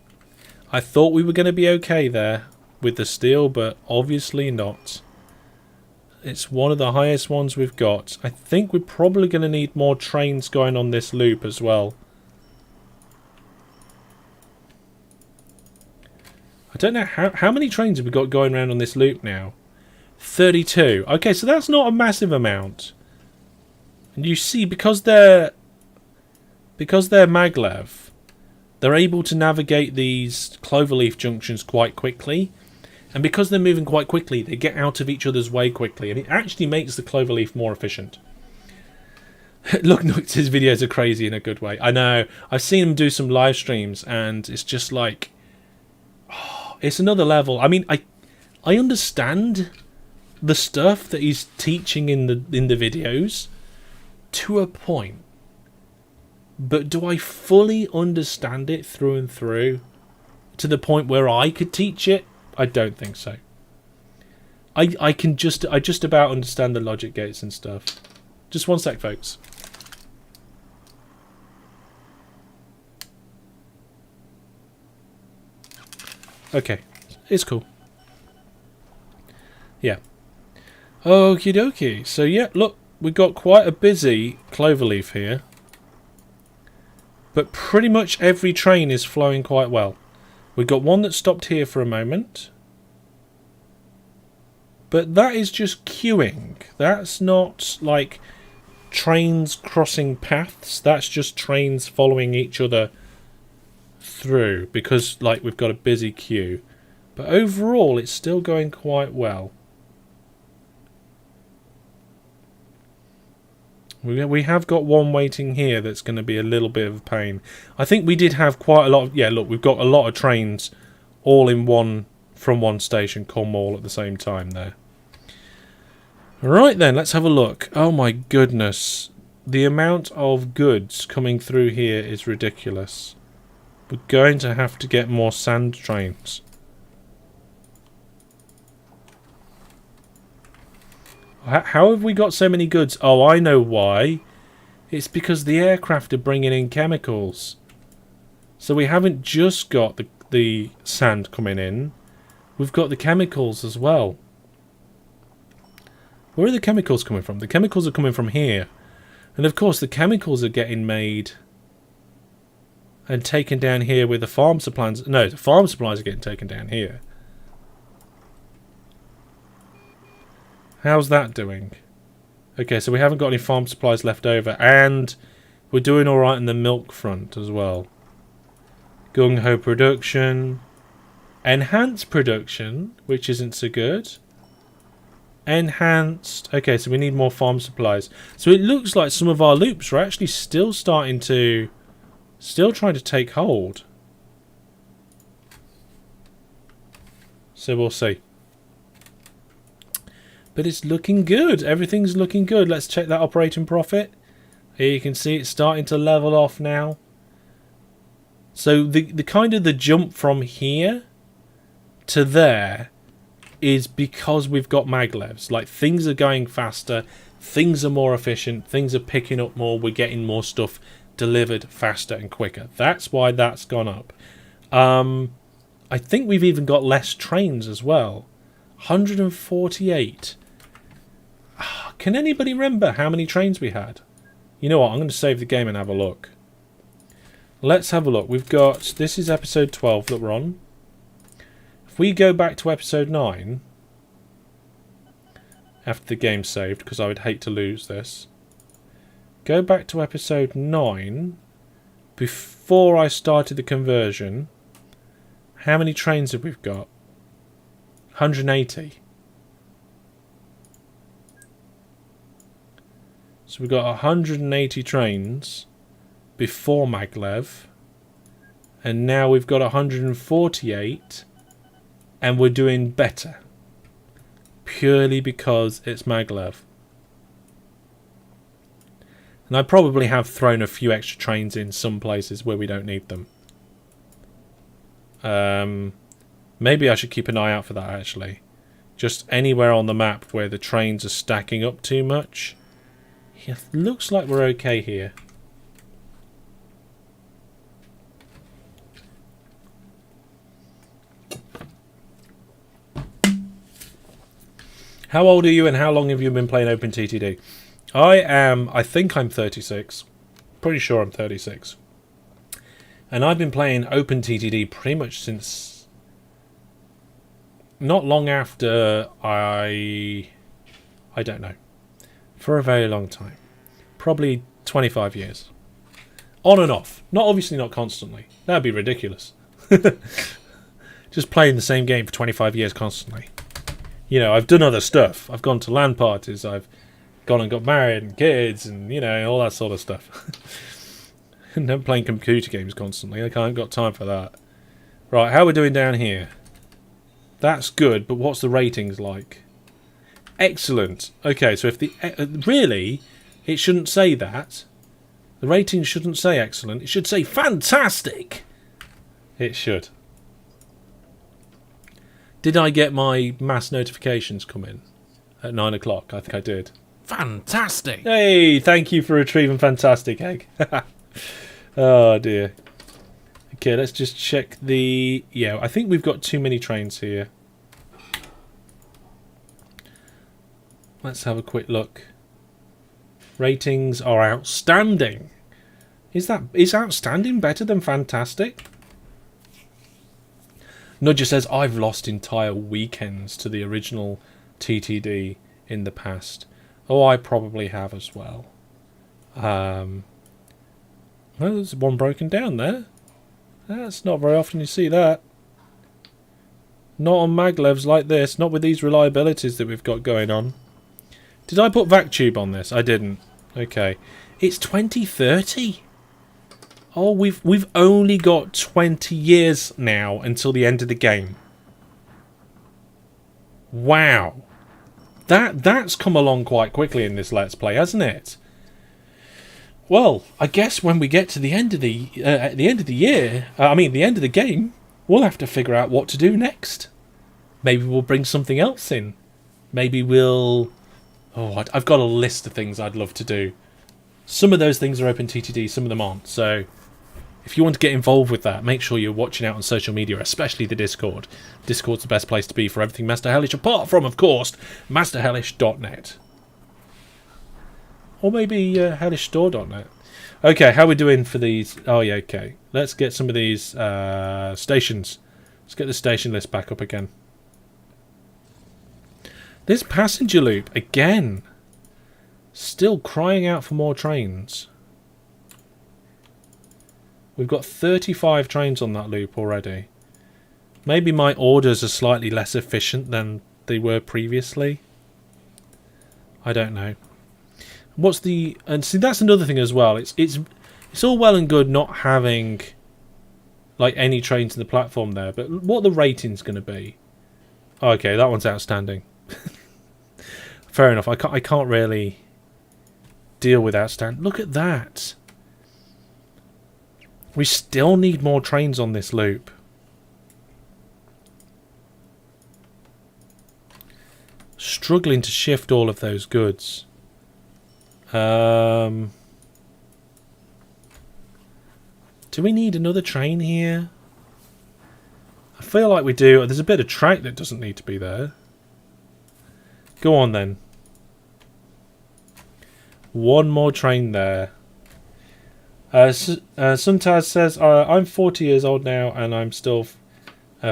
I thought we were going to be okay there with the steel, but obviously not. It's one of the highest ones we've got. I think we're probably going to need more trains going on this loop as well. I don't know how many trains have we got going around on this loop now. 32. Okay, so that's not a massive amount. And you see, because they're maglev, they're able to navigate these cloverleaf junctions quite quickly. And because they're moving quite quickly, they get out of each other's way quickly. And it actually makes the cloverleaf more efficient. Look, his videos are crazy in a good way. I know. I've seen him do some live streams, and it's just like, oh, it's another level. I mean, I understand the stuff that he's teaching in the videos to a point, but do I fully understand it through and through to the point where I could teach it? I don't think so. I just about understand the logic gates and stuff. Just one sec, folks. Okay, it's cool. Yeah. Okie dokie. So yeah, look, we've got quite a busy cloverleaf here. But pretty much every train is flowing quite well. We've got one that stopped here for a moment. But that is just queuing. That's not like trains crossing paths. That's just trains following each other through. Because like we've got a busy queue. But overall it's still going quite well. We have got one waiting here that's going to be a little bit of a pain. I think we did have quite a lot of... Yeah, look, we've got a lot of trains all in one from one station come all at the same time there. Right then, let's have a look. Oh my goodness. The amount of goods coming through here is ridiculous. We're going to have to get more sand trains. How have we got so many goods? Oh, I know why. It's because the aircraft are bringing in chemicals. So we haven't just got the sand coming in. We've got the chemicals as well. Where are the chemicals coming from? The chemicals are coming from here. And of course the chemicals are getting made and taken down here with the farm supplies. No, the farm supplies are getting taken down here. How's that doing? Okay, so we haven't got any farm supplies left over. And we're doing alright in the milk front as well. Gung-ho production. Enhanced production, which isn't so good. Enhanced. Okay, so we need more farm supplies. So it looks like some of our loops are actually still trying to take hold. So we'll see. But it's looking good. Everything's looking good. Let's check that operating profit. Here you can see it's starting to level off now. So the kind of the jump from here to there is because we've got maglevs. Like, things are going faster, things are more efficient, things are picking up more, we're getting more stuff delivered faster and quicker. That's why that's gone up. I think we've even got less trains as well. 148. Can anybody remember how many trains we had? You know what, I'm going to save the game and have a look. Let's have a look. We've got, this is episode 12 that we're on. If we go back to episode 9, after the game's saved, because I would hate to lose this. Go back to episode 9, before I started the conversion. How many trains have we got? 180. So we've got 180 trains before maglev, and now we've got 148, and we're doing better purely because it's maglev. And I probably have thrown a few extra trains in some places where we don't need them. Maybe I should keep an eye out for that, actually. Just anywhere on the map where the trains are stacking up too much. Yeah, looks like we're okay here. How old are you and how long have you been playing OpenTTD? I think I'm 36. Pretty sure I'm 36. And I've been playing OpenTTD pretty much since... not long after I don't know. For a very long time. Probably 25 years. On and off. Obviously not constantly. That'd be ridiculous. Just playing the same game for 25 years constantly. You know, I've done other stuff. I've gone to LAN parties. I've gone and got married and kids and, you know, all that sort of stuff. And I'm playing computer games constantly. I haven't got time for that. Right, how are we doing down here? That's good, but what's the ratings like? Excellent. Okay, so if the... really, it shouldn't say that. The ratings shouldn't say excellent. It should say fantastic. It should. Did I get my mass notifications come in at 9 o'clock? I think I did. Fantastic! Hey, thank you for retrieving fantastic egg. Oh dear. Okay, let's just check the... yeah, I think we've got too many trains here. Let's have a quick look. Ratings are outstanding. Is outstanding better than fantastic? Nudger says, I've lost entire weekends to the original TTD in the past. Oh, I probably have as well. Well, there's one broken down there. That's not very often you see that. Not on maglevs like this. Not with these reliabilities that we've got going on. Did I put VacTube on this? I didn't. Okay. It's 2030. Oh, we've only got 20 years now until the end of the game. Wow. That's come along quite quickly in this Let's Play, hasn't it? Well, I guess when we get to the end of the the end of the game, we'll have to figure out what to do next. Maybe we'll bring something else in. Maybe we'll... oh, I've got a list of things I'd love to do. Some of those things are OpenTTD, some of them aren't. So if you want to get involved with that, make sure you're watching out on social media, especially the Discord. Discord's the best place to be for everything Master Hellish, apart from, of course, masterhellish.net. Or maybe hellishstore.net. Okay, how are we doing for these? Oh, yeah, okay. Let's get some of these stations. Let's get the station list back up again. This passenger loop, again. Still crying out for more trains. We've got 35 trains on that loop already. Maybe my orders are slightly less efficient than they were previously. I don't know. What's the... And see, that's another thing as well. It's all well and good not having like any trains in the platform there, but what the rating's going to be? Okay, that one's outstanding. Fair enough. I can't really deal with outstanding. Look at that. We still need more trains on this loop. Struggling to shift all of those goods. Do we need another train here? I feel like we do. There's a bit of track that doesn't need to be there. Go on then. One more train there. Suntaz says, I'm 40 years old now and I'm still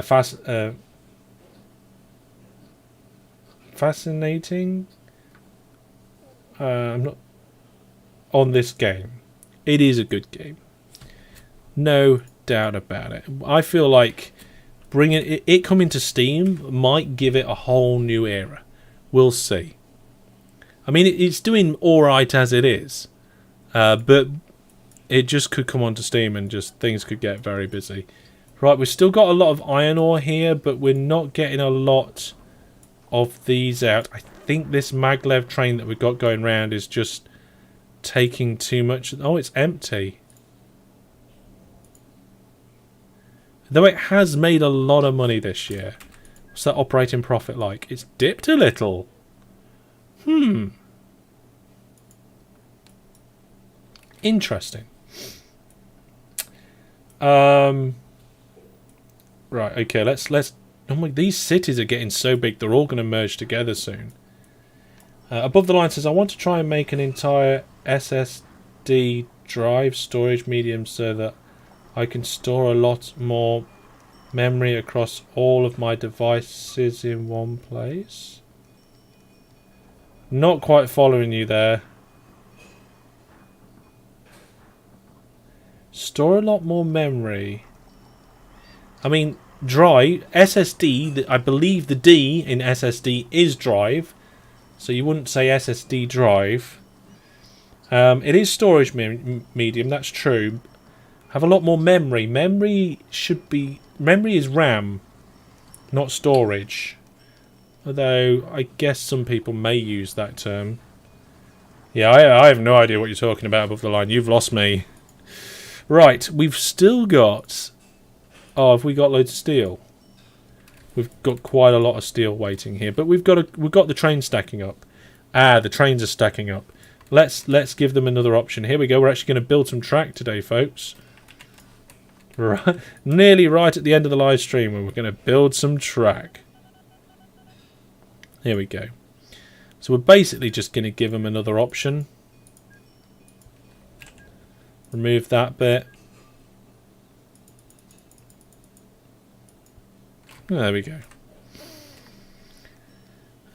fascinating. I'm not on this game. It is a good game. No doubt about it. I feel like bringing it coming to Steam might give it a whole new era. We'll see. I mean, it's doing alright as it is. But it just could come onto Steam and just things could get very busy. Right, we've still got a lot of iron ore here, but we're not getting a lot of these out. I think this maglev train that we've got going round is just taking too much. Oh, it's empty. Though it has made a lot of money this year. What's that operating profit like? It's dipped a little. Interesting. Right, okay, let's oh my, these cities are getting so big they're all going to merge together soon. Above the line says I want to try and make an entire SSD drive storage medium so that I can store a lot more memory across all of my devices in one place. Not quite following you there. Store a lot more memory. I mean, drive, SSD, I believe the D in SSD is drive. So you wouldn't say SSD drive. It is storage medium, that's true. Have a lot more memory. Memory is RAM, not storage. Although, I guess some people may use that term. Yeah, I have no idea what you're talking about above the line. You've lost me. Right, we've still got... Oh, have we got loads of steel? We've got quite a lot of steel waiting here. But we've got the train stacking up. Ah, the trains are stacking up. Let's give them another option. Here we go. We're actually going to build some track today, folks. Right, nearly right at the end of the live stream where we're going to build some track. Here we go. So we're basically just going to give them another option. Remove that bit. There we go.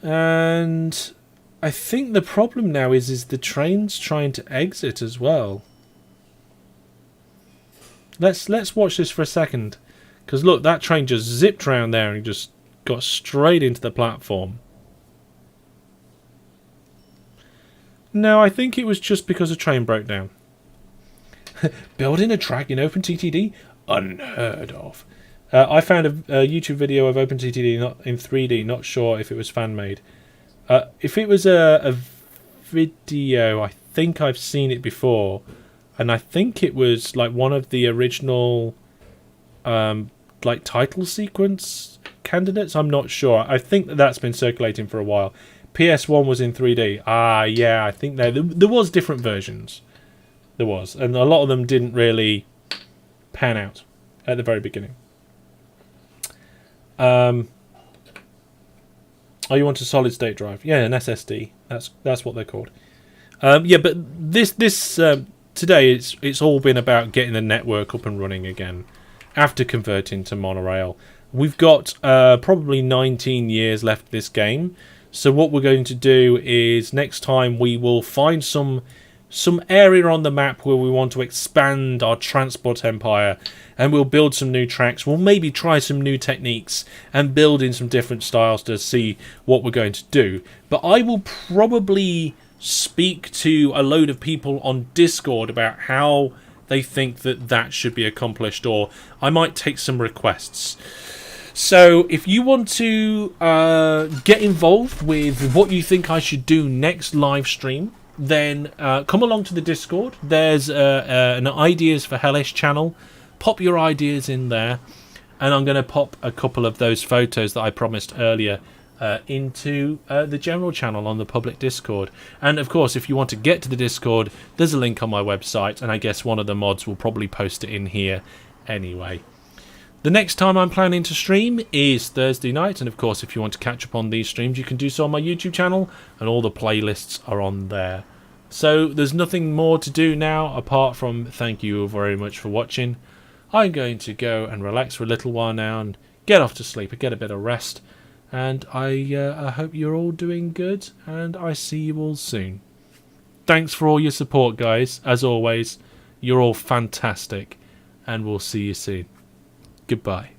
And I think the problem now is the train's trying to exit as well. Let's watch this for a second. Because look, that train just zipped round there and just got straight into the platform. No, I think it was just because the train broke down. Building a track in OpenTTD? Unheard of. I found a YouTube video of OpenTTD not in 3D, not sure if it was fan-made. If it was a video, I think I've seen it before. And I think it was like one of the original like title sequence candidates. I'm not sure. I think that's been circulating for a while. PS1 was in 3D. Ah, yeah, I think there was different versions. There was. And a lot of them didn't really pan out at the very beginning. Oh, you want a solid state drive? Yeah, an SSD. That's what they're called. Yeah, but this today it's all been about getting the network up and running again after converting to Monorail. We've got probably 19 years left of this game. So what we're going to do is next time we will find some some area on the map where we want to expand our transport empire, and we'll build some new tracks. We'll maybe try some new techniques and build in some different styles to see what we're going to do. But I will probably speak to a load of people on Discord about how they think that should be accomplished, or I might take some requests. So if you want to get involved with what you think I should do next live stream, then come along to the Discord. There's an Ideas for Hellish channel. Pop your ideas in there, and I'm going to pop a couple of those photos that I promised earlier into the general channel on the public Discord. And of course, if you want to get to the Discord, there's a link on my website, and I guess one of the mods will probably post it in here anyway. The next time I'm planning to stream is Thursday night, and of course if you want to catch up on these streams you can do so on my YouTube channel, and all the playlists are on there. So there's nothing more to do now apart from thank you very much for watching. I'm going to go and relax for a little while now and get off to sleep and get a bit of rest, and I hope you're all doing good, and I see you all soon. Thanks for all your support, guys. As always, you're all fantastic, and we'll see you soon. Goodbye.